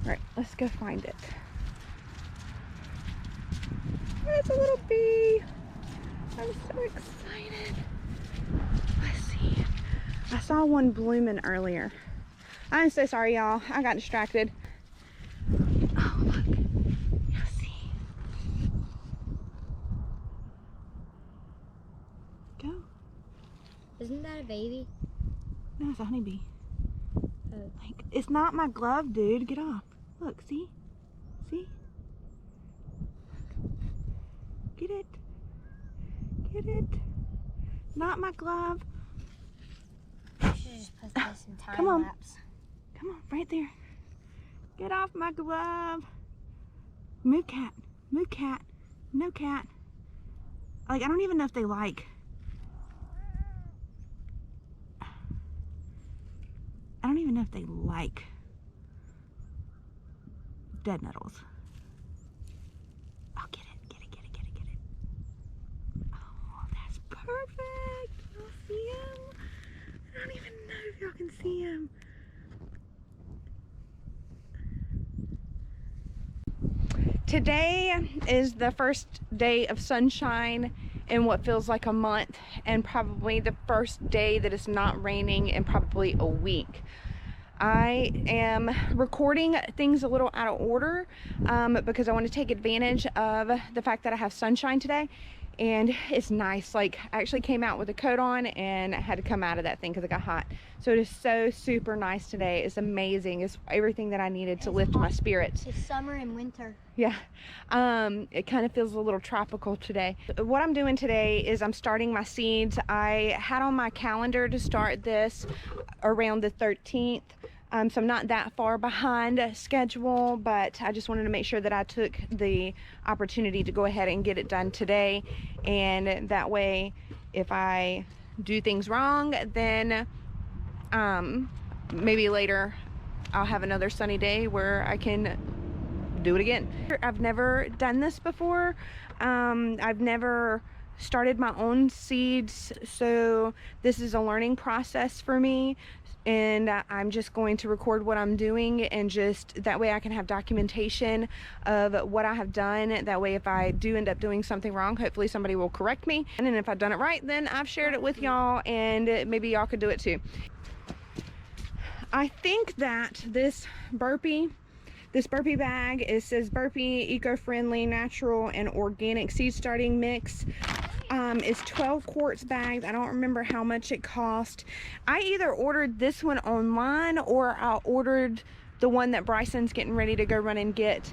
All right, let's go find it. There's a little bee. I'm so excited. Let's see. I saw one blooming earlier. I'm so sorry, y'all. I got distracted. Oh, look. You'll see. Go. Isn't that a baby? No, it's a honeybee. Oh. Like, it's not my glove, dude. Get off. Look, see? See? Get it. Get it. Not my glove. I should just put this in time Come on. lapse. Come on, right there. Get off my glove. Move, cat. Move, cat. No, cat. Like, I don't even know if they like. I don't even know if they like dead nettles. Oh, get it, get it, get it, get it, get it. Oh, that's perfect. Y'all see him? I don't even know if y'all can see him. Today is the first day of sunshine in what feels like a month, and probably the first day that it's not raining in probably a week. I am recording things a little out of order because I want to take advantage of the fact that I have sunshine today, and it's nice. Like, I actually came out with a coat on and I had to come out of that thing because it got hot. So it is so super nice today. It's amazing. It's everything that I needed to lift my spirits. It's summer and winter. Yeah, it kind of feels a little tropical today. What I'm doing today is I'm starting my seeds. I had on my calendar to start this around the 13th. So I'm not that far behind schedule, but I just wanted to make sure that I took the opportunity to go ahead and get it done today. And that way, if I do things wrong, then maybe later I'll have another sunny day where I can do it again. I've never done this before. I've never started my own seeds, so this is a learning process for me, and I'm just going to record what I'm doing, and just that way I can have documentation of what I have done. That way, if I do end up doing something wrong, hopefully somebody will correct me, and then if I've done it right, then I've shared it with y'all, and maybe y'all could do it too. I think that this Burpee bag, it says Burpee eco-friendly, natural, and organic seed starting mix. It's 12 quarts bagged. I don't remember how much it cost. I either ordered this one online or I ordered the one that Bryson's getting ready to go run and get.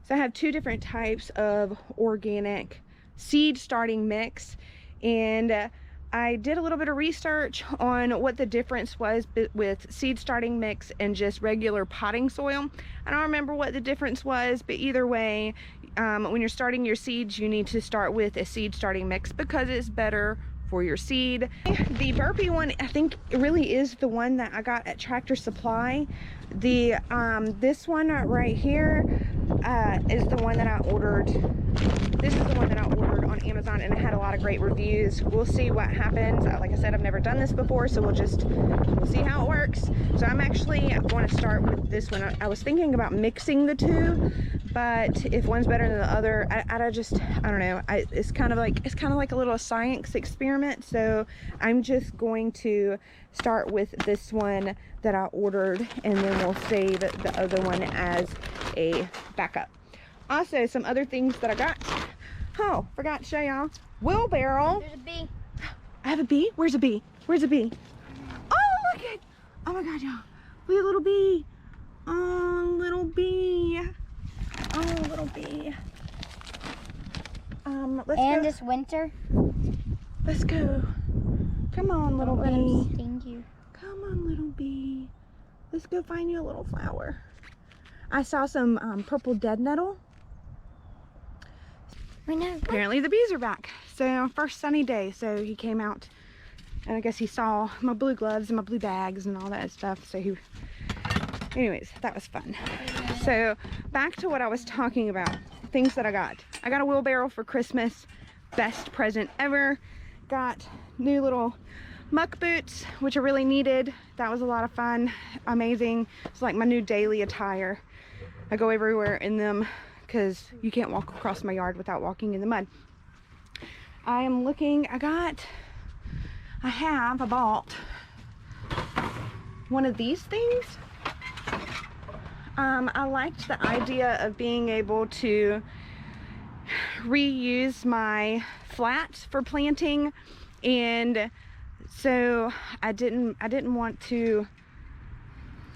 So I have two different types of organic seed starting mix, and I did a little bit of research on what the difference was with seed starting mix and just regular potting soil. I don't remember what the difference was, but either way, when you're starting your seeds, you need to start with a seed starting mix because it's better for your seed. The Burpee one, I think it really is the one that I got at Tractor Supply. This one right here is the one that I ordered. This is the one that I ordered on Amazon, and it had a lot of great reviews. We'll see what happens. Like I said, I've never done this before, so we'll see how it works. So I'm actually going to start with this one. I was thinking about mixing the two, but if one's better than the other, I don't know. It's kind of like a little science experiment. So I'm just going to start with this one that I ordered, and then we'll save the other one as a backup. Also, some other things that I got. Oh, forgot to show y'all. Wheelbarrow. There's a bee. I have a bee? Where's a bee? Where's a bee? Oh, look at, oh my God, y'all. Look at little bee. Oh, little bee. Oh, little bee. Let's and go. this winter. Let's go. Come on, little Don't let him bee. sting you. Come on, little bee. Let's go find you a little flower. I saw some purple dead nettle. I know. Apparently the bees are back. So first sunny day, so he came out, and I guess he saw my blue gloves and my blue bags and all that stuff. So anyways, that was fun. So back to what I was talking about, things that I got. I got a wheelbarrow for Christmas, best present ever. Got new little muck boots, which are really needed. That was a lot of fun, amazing. It's like my new daily attire. I go everywhere in them because you can't walk across my yard without walking in the mud. I am looking, I bought one of these things. I liked the idea of being able to reuse my flats for planting, and so I didn't want to.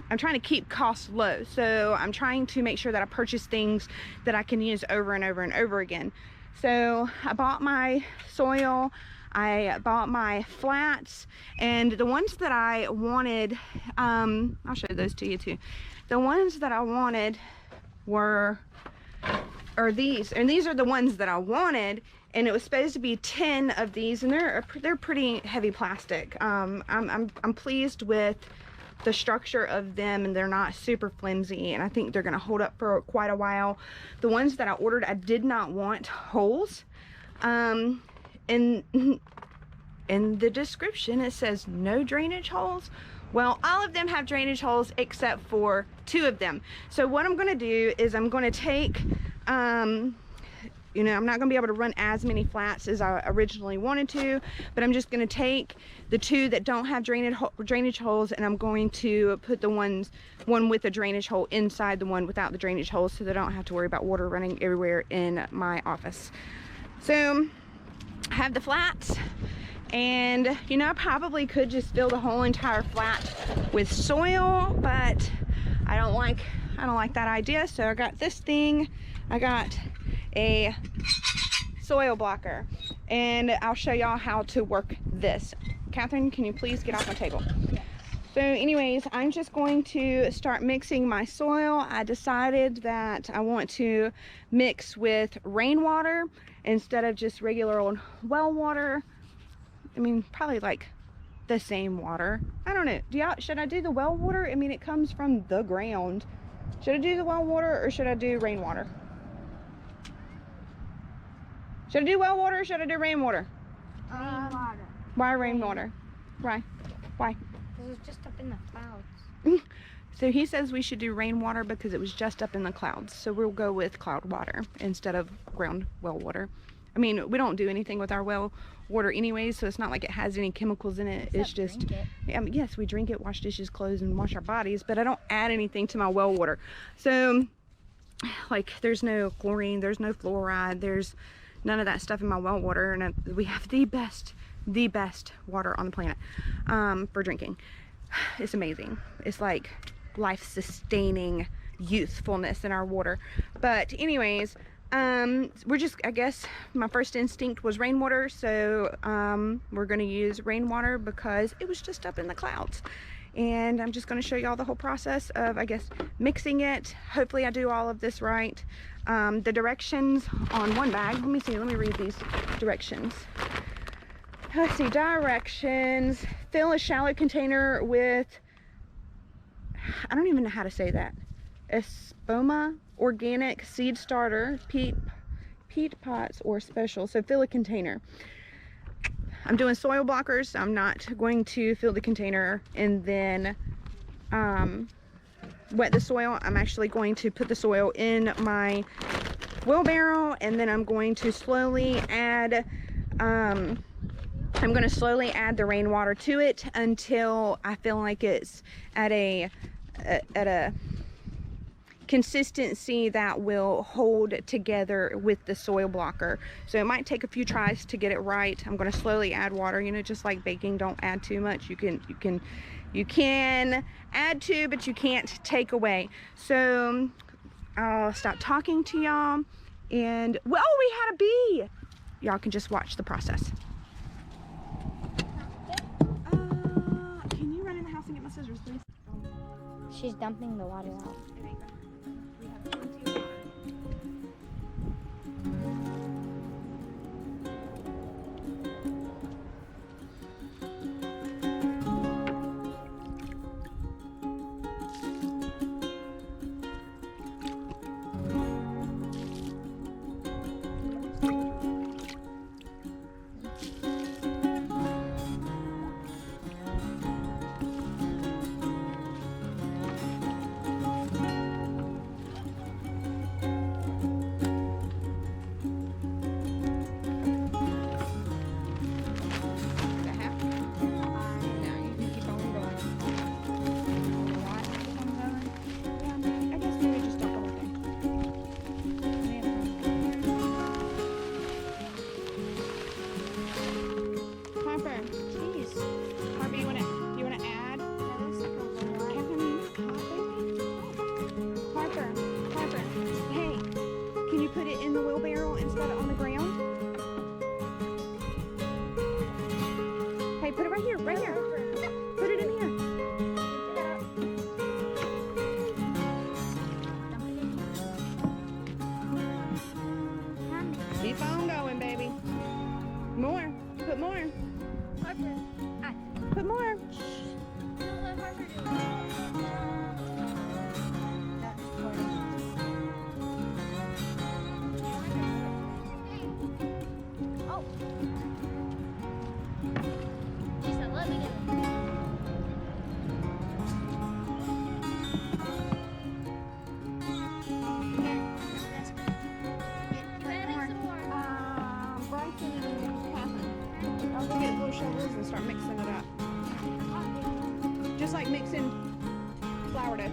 I'm trying to keep costs low, so I'm trying to make sure that I purchase things that I can use over and over and over again. So I bought my soil, I bought my flats, and the ones that I wanted, I'll show those to you too. The ones that I wanted are these, and these are the ones that I wanted, and it was supposed to be 10 of these, and they're pretty heavy plastic. I'm pleased with the structure of them, and they're not super flimsy, and I think they're gonna hold up for quite a while. The ones that I ordered, I did not want holes. In the description it says no drainage holes. Well, all of them have drainage holes except for 2 of them. So what I'm gonna do is I'm gonna take you know, I'm not gonna be able to run as many flats as I originally wanted to, but I'm just gonna take the 2 that don't have drainage holes, and I'm going to put the one with the drainage hole inside the one without the drainage holes, so that I don't have to worry about water running everywhere in my office. So I have the flats, and you know, I probably could just fill the whole entire flat with soil, but I don't like that idea. So I got this thing. I got a soil blocker, and I'll show y'all how to work this. Catherine, can you please get off my table? Yeah. So anyways, I'm just going to start mixing my soil. I decided that I want to mix with rainwater instead of just regular old well water. I mean, probably like the same water. I don't know. Should I do the well water? I mean, it comes from the ground. Should I do the well water, or should I do rainwater? Should I do well water, or should I do rainwater? Rainwater. Why rainwater? Why? Because it's just up in the clouds. So he says we should do rainwater because it was just up in the clouds. So we'll go with cloud water instead of ground well water. I mean, we don't do anything with our well water anyways, so it's not like it has any chemicals in it. It's just, I mean, yes, we drink it, wash dishes, clothes, and wash our bodies, but I don't add anything to my well water. So, like, there's no chlorine, there's no fluoride, there's none of that stuff in my well water, and we have the best water on the planet for drinking. It's amazing. It's like life-sustaining youthfulness in our water. But anyways, we're just, I guess my first instinct was rainwater, so we're gonna use rainwater because it was just up in the clouds. And I'm just going to show you all the whole process of, I guess, mixing it. Hopefully I do all of this right. The directions on one bag, let me read these directions. Let's see, directions: fill a shallow container with, I don't even know how to say that, Espoma organic seed starter, peat pots or special. So fill a container. I'm doing soil blockers, so I'm not going to fill the container and then wet the soil. I'm actually going to put the soil in my wheelbarrow, and then I'm going to slowly add the rainwater to it until I feel like it's at a consistency that will hold together with the soil blocker. So it might take a few tries to get it right. I'm going to slowly add water, you know, just like baking. Don't add too much. You can add to, but you can't take away. So I'll stop talking to y'all, and well, we had a bee. Y'all can just watch the process. Can you run in the house and get my scissors, please? She's dumping the water out. put it in the wheelbarrow instead of on the ground? Hey, put it right here, right here. Put it in here. Keep on going, baby. More. Put more. Put more. Oh. She said, let me do it. Bryson and Catherine. I'll go get little shovels and start mixing it up. Just like mixing flour dough.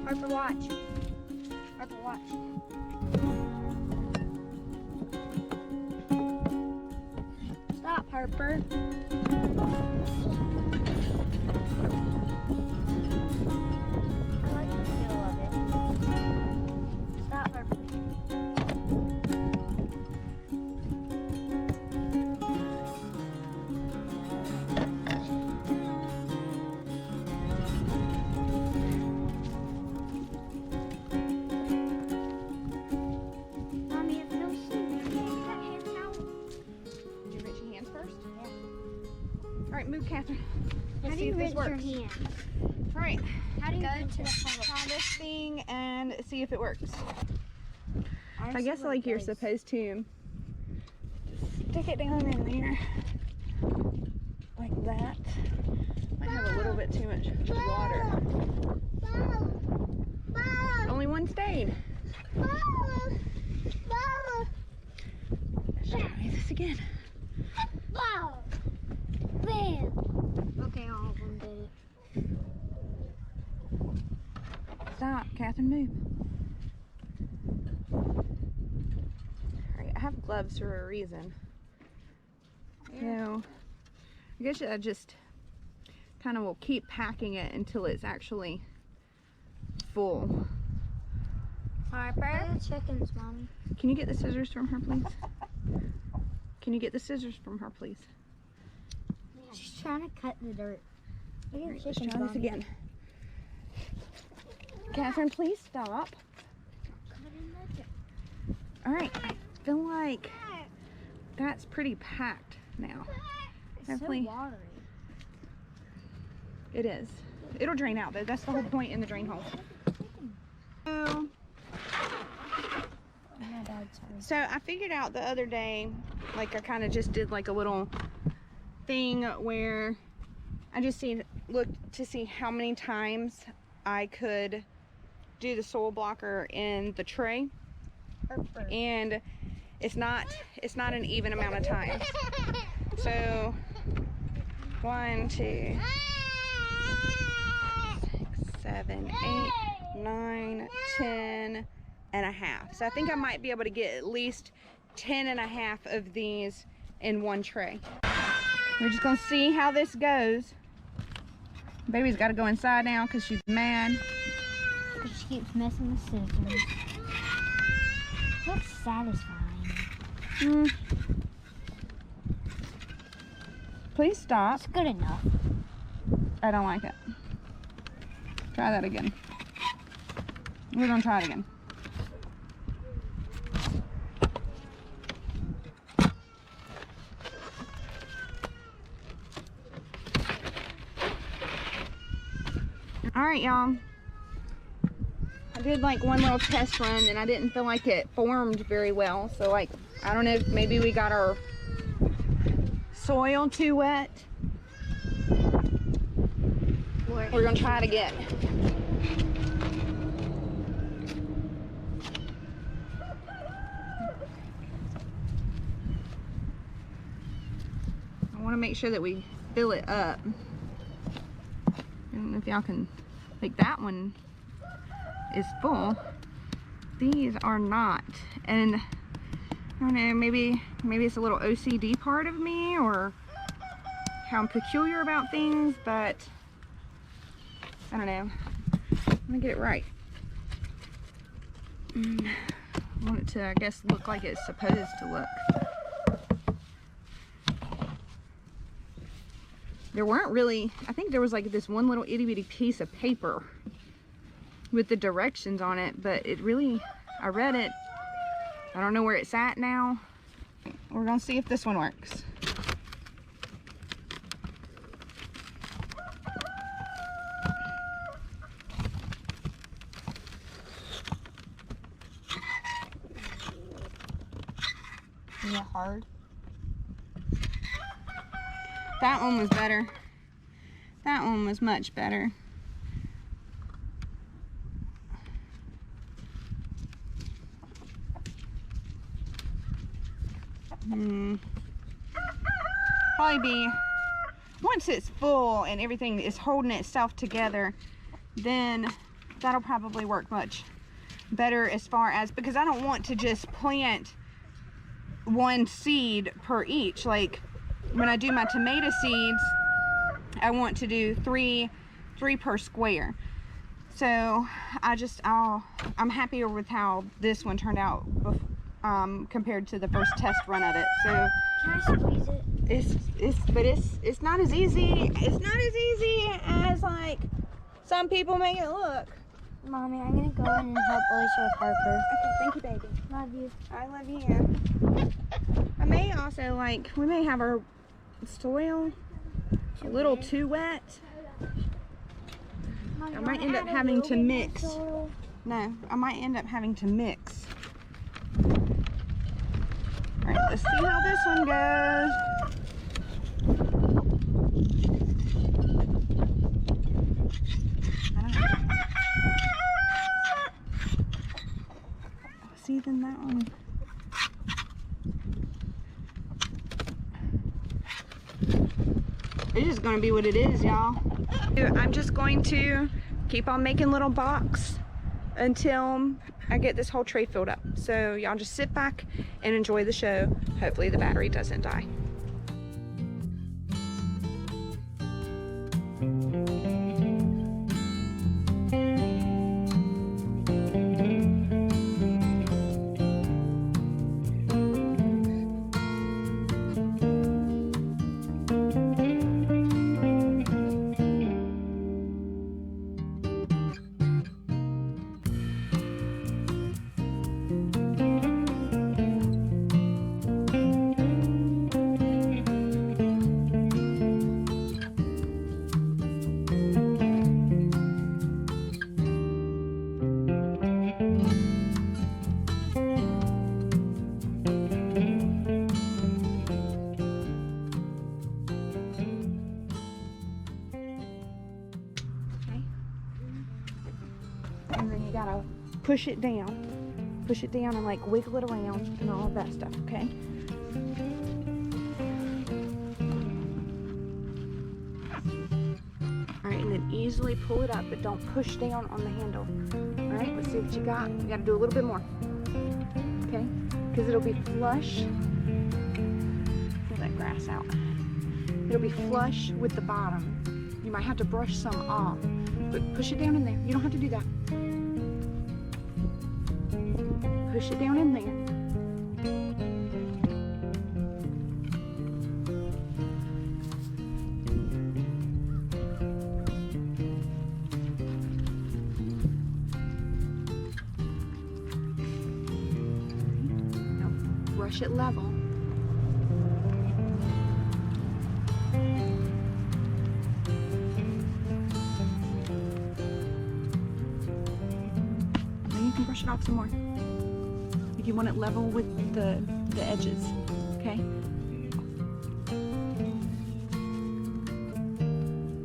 Harper, watch. Harper, watch. Stop, Harper. I like the feel of it. Stop, Harper. Mommy, if no soup, you can't cut hands out. Did you rinse your hands first? Yeah. All right, move, Catherine. How Let's do see you if this rinse your works. hands? All right, How do you go rinse to your hands? try this thing and see if it works. I guess like you're supposed to stick it down in there like that. Might have a little bit too much water. Only one stayed. Let's try this again. Okay, all of them did it. Stop, Catherine, move. Alright, I have gloves for a reason. So, I guess I just kind of will keep packing it until it's actually full. Harper. Chickens, Mommy. Can you get the scissors from her, please? Can you get the scissors from her, please? She's trying to cut the dirt. Look at Alright, the let's chickens, try this Mommy. again. Catherine, please stop. Alright, I feel like that's pretty packed now. It's Hopefully- so watery. It is. It'll drain out though. That's the whole point in the drain hole. So, My dad's sorry. so I figured out the other day, like I kind of just did like a little thing where I just looked to see how many times I could do the soil blocker in the tray, Harper. and it's not an even amount of times. So 1, 2, 6, 7, 8, 9, 10, and a half. So I think I might be able to get at least 10 and a half of these in one tray. We're just gonna see how this goes. Baby's got to go inside now because she's mad. She keeps messing with scissors. Looks satisfying. Please stop. It's good enough. I don't like it. Try that again. We're gonna try it again. All right, y'all. I did like one little test run and I didn't feel like it formed very well. So like, I don't know if maybe we got our soil too wet. We're gonna try it again. I wanna make sure that we fill it up. I don't know if y'all can, like that one is full. These are not. And I don't know, maybe it's a little OCD part of me or how I'm peculiar about things, but I don't know. I'm gonna get it right. I want it to, I guess, look like it's supposed to look. There weren't really, I think there was like this one little itty bitty piece of paper with the directions on it, but it really, I read it. I don't know where it's at now. We're gonna see if this one works. Is it hard? That one was better. That one was much better. Probably be, once it's full and everything is holding itself together, then that'll probably work much better as far as, because I don't want to just plant one seed per each. Like when I do my tomato seeds, I want to do three per square. So I'm happier with how this one turned out compared to the first test run of it. So Can I squeeze it? it's not as easy. It's not as easy as like some people make it look. Mommy, I'm gonna go in and help Alicia with Harper. Okay, thank you, baby. Love you. I love you. I may also, like, we may have our soil a little too wet. Mommy, I might wanna end up add a having little to bit more mix. soil? No, I might end up having to mix. All right, let's see how this one goes. I don't know. See, then that one. It's just gonna be what it is, y'all. I'm just going to keep on making little box until I get this whole tray filled up. So y'all just sit back and enjoy the show. Hopefully the battery doesn't die. And then you gotta push it down and like wiggle it around and all of that stuff, okay? All right, and then easily pull it up, but don't push down on the handle. All right, let's see what you got. You gotta do a little bit more, okay? Because it'll be flush. Pull that grass out. It'll be flush with the bottom. You might have to brush some off, but push it down in there. You don't have to do that. Push it down in there. Brush it level. Then you can brush it off some more. If you want it level with the edges, okay?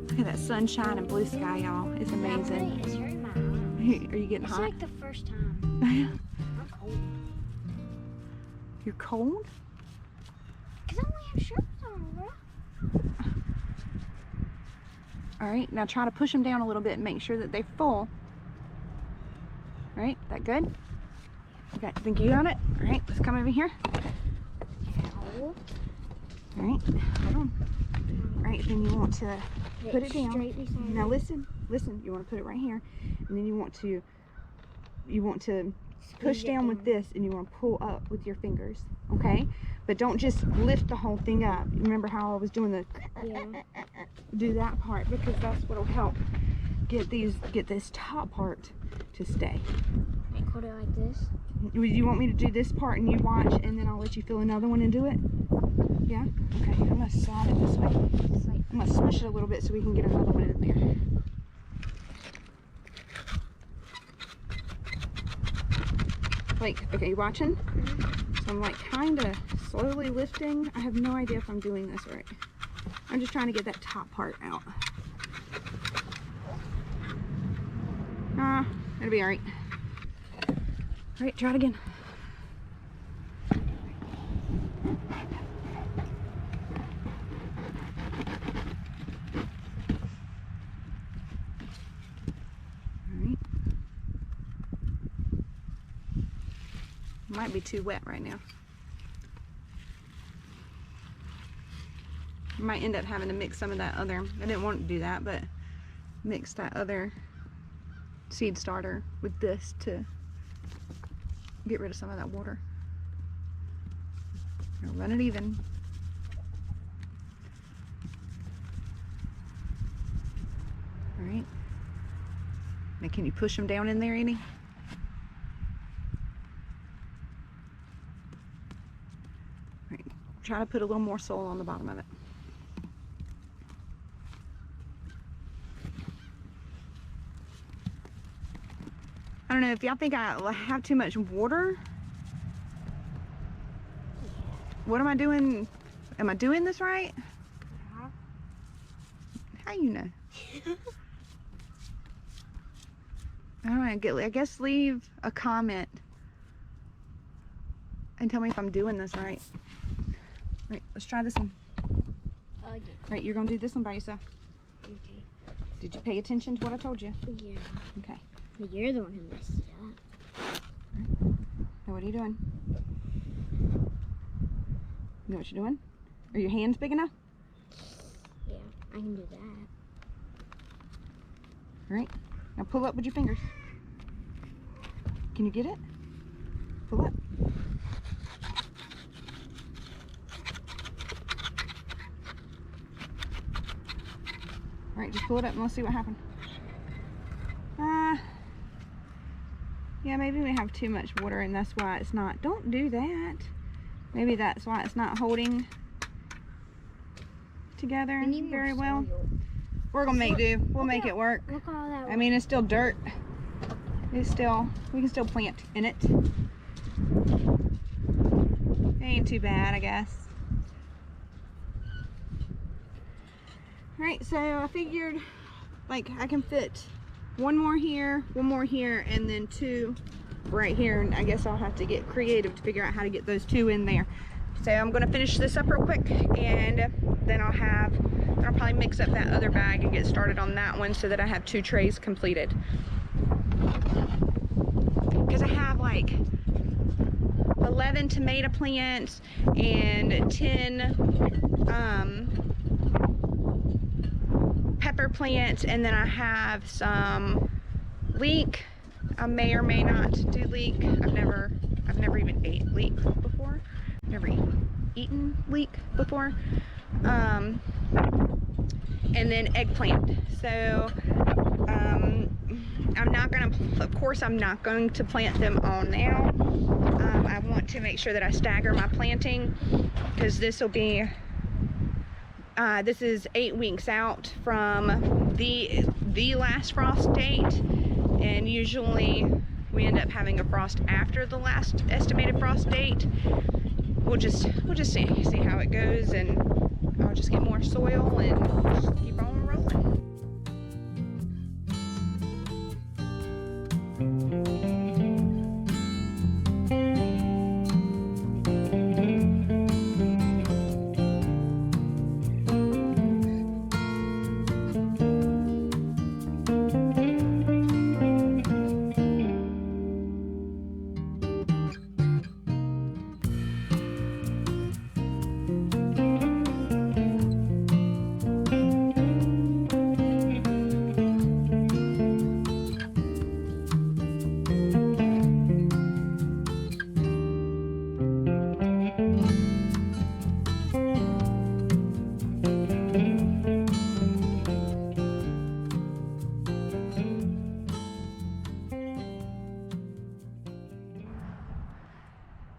Look at that sunshine and blue sky, y'all. It's amazing. It's hurting my eyes. Are you getting It's hot? like the first time. I'm cold. You're cold? Because I only have shirts on, bro. All right, now try to push them down a little bit and make sure that they're full. All right, that good? Okay, I think you got it. All right, let's come over here. Ow. All right, hold on. All right, then you want to put it down. Straight beside Now me. listen. You want to put it right here, and then you want to push Squeeze it down with down. this, and you want to pull up with your fingers, okay? But don't just lift the whole thing up. Remember how I was doing the Yeah. do that part, because that's what'll help get this top part to stay. I hold it like this. You want me to do this part and you watch, and then I'll let you fill another one and do it? Yeah? Okay, I'm gonna slide it this way. It's like, I'm gonna smush it a little bit so we can get another one in there. Like, okay, you watching? So I'm like kind of slowly lifting. I have no idea if I'm doing this right. I'm just trying to get that top part out. It'll be all right. All right, try it again. All right. Might be too wet right now. Might end up having to mix some of that other, I didn't want to do that, but mix that other seed starter with this to get rid of some of that water. Now run it even. All right. Now can you push them down in there any? All right. Try to put a little more soil on the bottom of it. I don't know if y'all think I have too much water. What am I doing? Am I doing this right? yeah. How you know? I don't know. I guess leave a comment and tell me if I'm doing this right. Right, let's try this one. Yeah. Right, you're gonna do this one by yourself. Okay. Did you pay attention to what I told you? Yeah. Okay. But you're the one who messed it up. Now what are you doing? You know what you're doing? Are your hands big enough? Yeah, I can do that. All right. Now pull up with your fingers. Can you get it? Pull up. All right, just pull it up and let's see what happened. Yeah, maybe we have too much water and that's why it's not. Don't do that. Maybe that's why it's not holding together We need more very well. soil. We're gonna make do. We'll Look make at- it work. Look at all that. I mean, it's still dirt. It's still, we can still plant in it. It ain't too bad, I guess. All right, so I figured like I can fit one more here, and then two right here. And I guess I'll have to get creative to figure out how to get those two in there. So I'm gonna finish this up real quick and then I'll have I'll probably mix up that other bag and get started on that one so that I have 2 trays completed. Because I have like 11 tomato plants and 10 pepper plants, and then I have some leek. I may or may not do leek. I've never even ate leek before. Never eaten leek before. And then eggplant. So of course I'm not going to plant them all now. I want to make sure that I stagger my planting, because this will be this is 8 weeks out from the last frost date, and usually we end up having a frost after the last estimated frost date. We'll just see how it goes, and I'll just get more soil and just keep on rolling.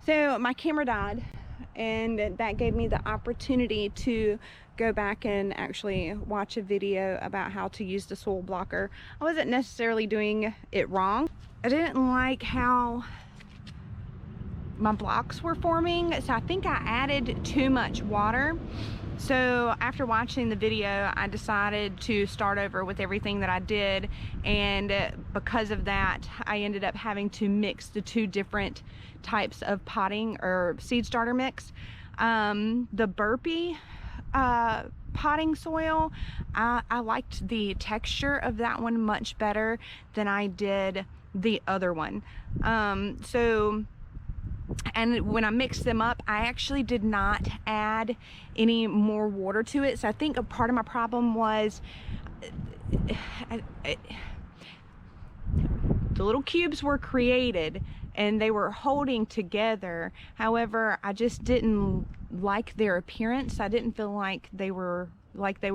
So my camera died, and that gave me the opportunity to go back and actually watch a video about how to use the soil blocker. I wasn't necessarily doing it wrong. I didn't like how my blocks were forming, so I think I added too much water. So after watching the video, I decided to start over with everything that I did, and because of that, I ended up having to mix the 2 different types of potting or seed starter mix. The Burpee potting soil, I liked the texture of that one much better than I did the other one. And when I mixed them up, I actually did not add any more water to it. So I think a part of my problem was the little cubes were created and they were holding together. However, I just didn't like their appearance. I didn't feel like they were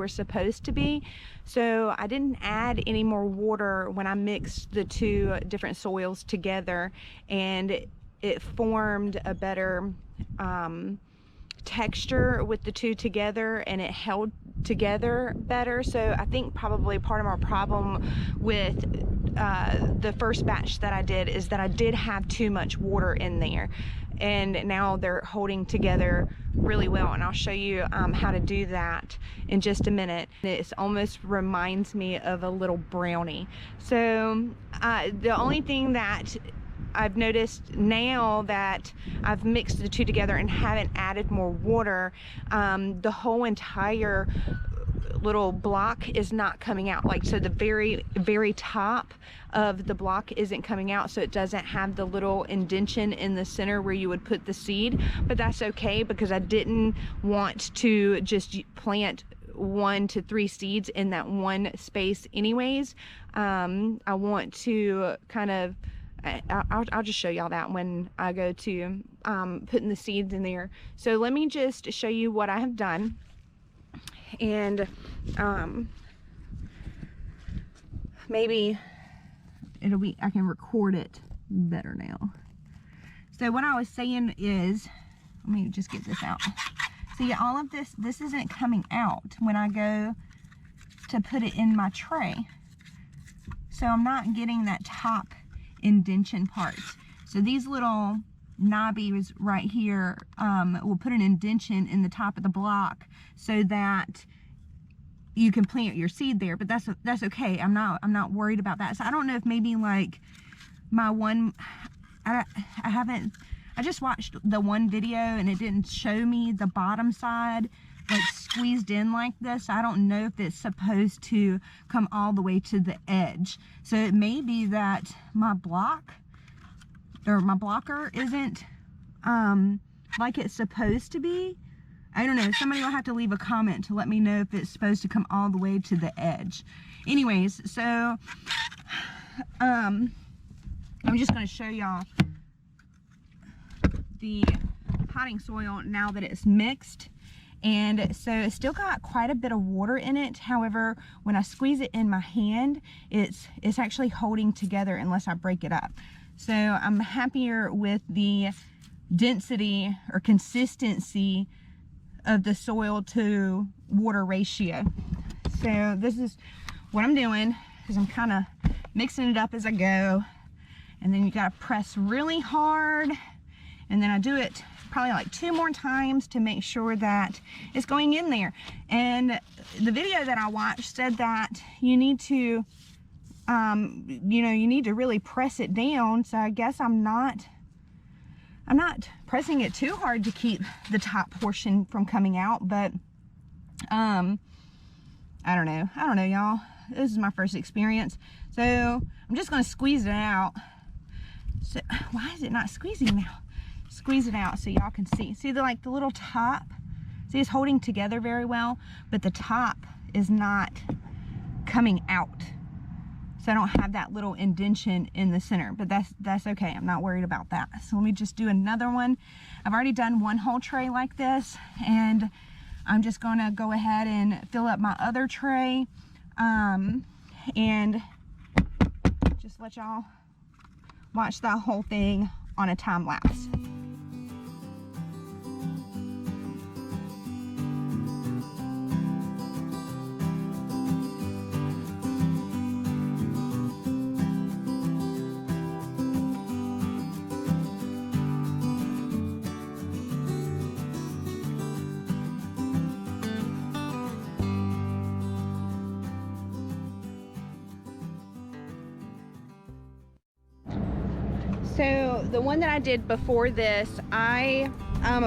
supposed to be. So I didn't add any more water when I mixed the 2 different soils together, and it formed a better texture with the 2 together, and it held together better. So I think probably part of our problem with the first batch that I did is that I did have too much water in there, and now they're holding together really well, and I'll show you how to do that in just a minute. It almost reminds me of a little brownie. So the only thing that I've noticed now that I've mixed the 2 together and haven't added more water, the whole entire little block is not coming out. Like, so the very top of the block isn't coming out, so it doesn't have the little indentation in the center where you would put the seed. But that's okay, because I didn't want to just plant 1 to 3 seeds in that one space anyways. I want to kind of I'll just show y'all that when I go to putting the seeds in there. So let me just show you what I have done, and maybe I can record it better now. So what I was saying is, let me just get this out. See, all of this isn't coming out when I go to put it in my tray. So I'm not getting that top indentation part. So these little knobbies right here will put an indentation in the top of the block so that you can plant your seed there. But that's okay. I'm not worried about that. So I don't know if maybe like my one, I just watched the one video and it didn't show me the bottom side like squeezed in like this. I don't know if it's supposed to come all the way to the edge. So it may be that my block or my blocker isn't like it's supposed to be. I don't know. Somebody will have to leave a comment to let me know if it's supposed to come all the way to the edge. Anyways, so I'm just going to show y'all the potting soil now that it's mixed. And so it's still got quite a bit of water in it. However, when I squeeze it in my hand, it's actually holding together unless I break it up. So I'm happier with the density or consistency of the soil to water ratio. So this is what I'm doing, is I'm kind of mixing it up as I go. And then you gotta press really hard. And then I do it probably like 2 more times to make sure that it's going in there. And the video that I watched said that you need to, you know, you need to really press it down. So I guess I'm not pressing it too hard to keep the top portion from coming out, but I don't know, y'all. This is my first experience. So I'm just gonna squeeze it out. So why is it not squeezing now? Squeeze it out so y'all can see. See the little top? See, it's holding together very well, but the top is not coming out. So I don't have that little indentation in the center, but that's okay. I'm not worried about that. So let me just do another one. I've already done one whole tray like this, and I'm just gonna go ahead and fill up my other tray, and just let y'all watch that whole thing on a time lapse. So the one that I did before this, I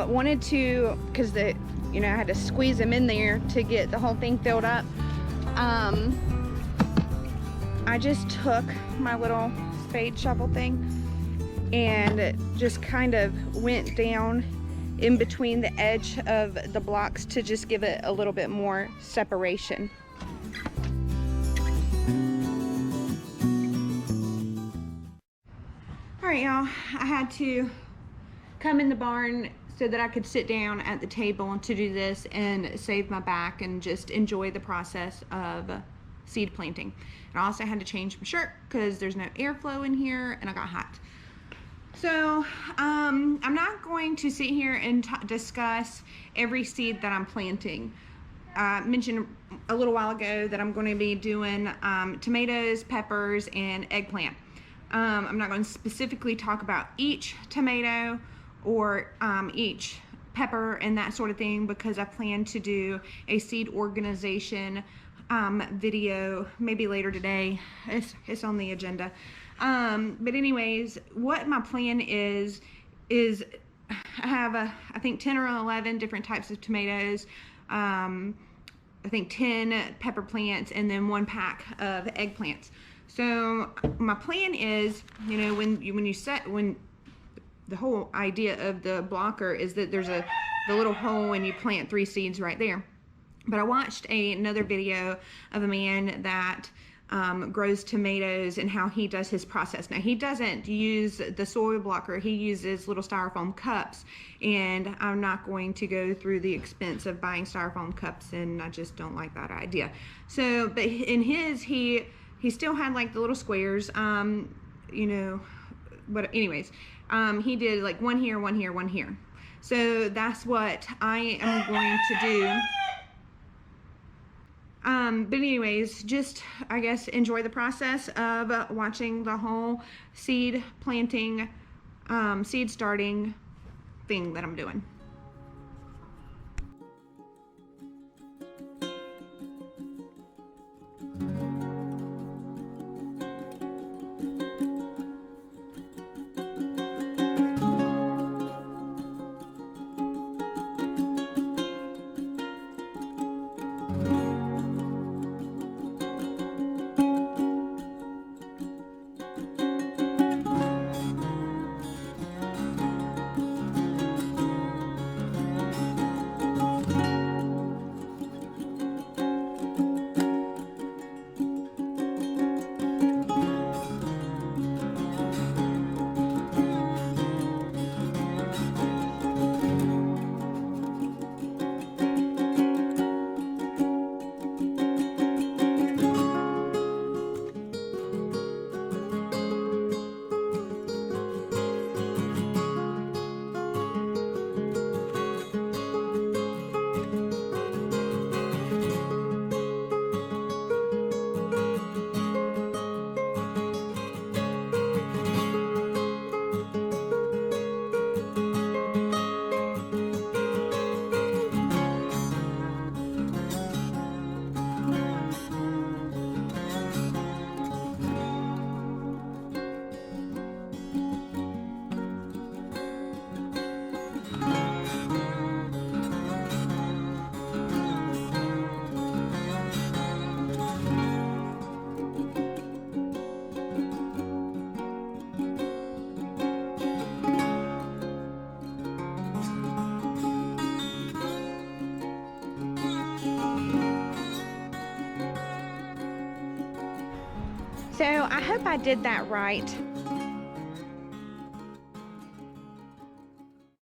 wanted to, because I had to squeeze them in there to get the whole thing filled up. I just took my little spade shovel thing and just kind of went down in between the edge of the blocks to just give it a little bit more separation. Alright, y'all, I had to come in the barn so that I could sit down at the table to do this and save my back and just enjoy the process of seed planting. And I also had to change my shirt because there's no airflow in here and I got hot. So I'm not going to sit here and discuss every seed that I'm planting. I mentioned a little while ago that I'm going to be doing tomatoes, peppers, and eggplant. I'm not going to specifically talk about each tomato or each pepper and that sort of thing, because I plan to do a seed organization video maybe later today. It's on the agenda. But anyways, what my plan is I have I think 10 or 11 different types of tomatoes, I think 10 pepper plants, and then 1 pack of eggplants. So my plan is, when the whole idea of the blocker is that there's the little hole and you plant 3 seeds right there. But I watched another video of a man that grows tomatoes and how he does his process. Now, he doesn't use the soil blocker. He uses little styrofoam cups, and I'm not going to go through the expense of buying styrofoam cups, and I just don't like that idea. So, but in his, he still had like the little squares, but anyways, he did like 1 here, 1 here, 1 here. So that's what I am going to do. But anyways, just, I guess, enjoy the process of watching the whole seed planting, seed starting thing that I'm doing. So I hope I did that right.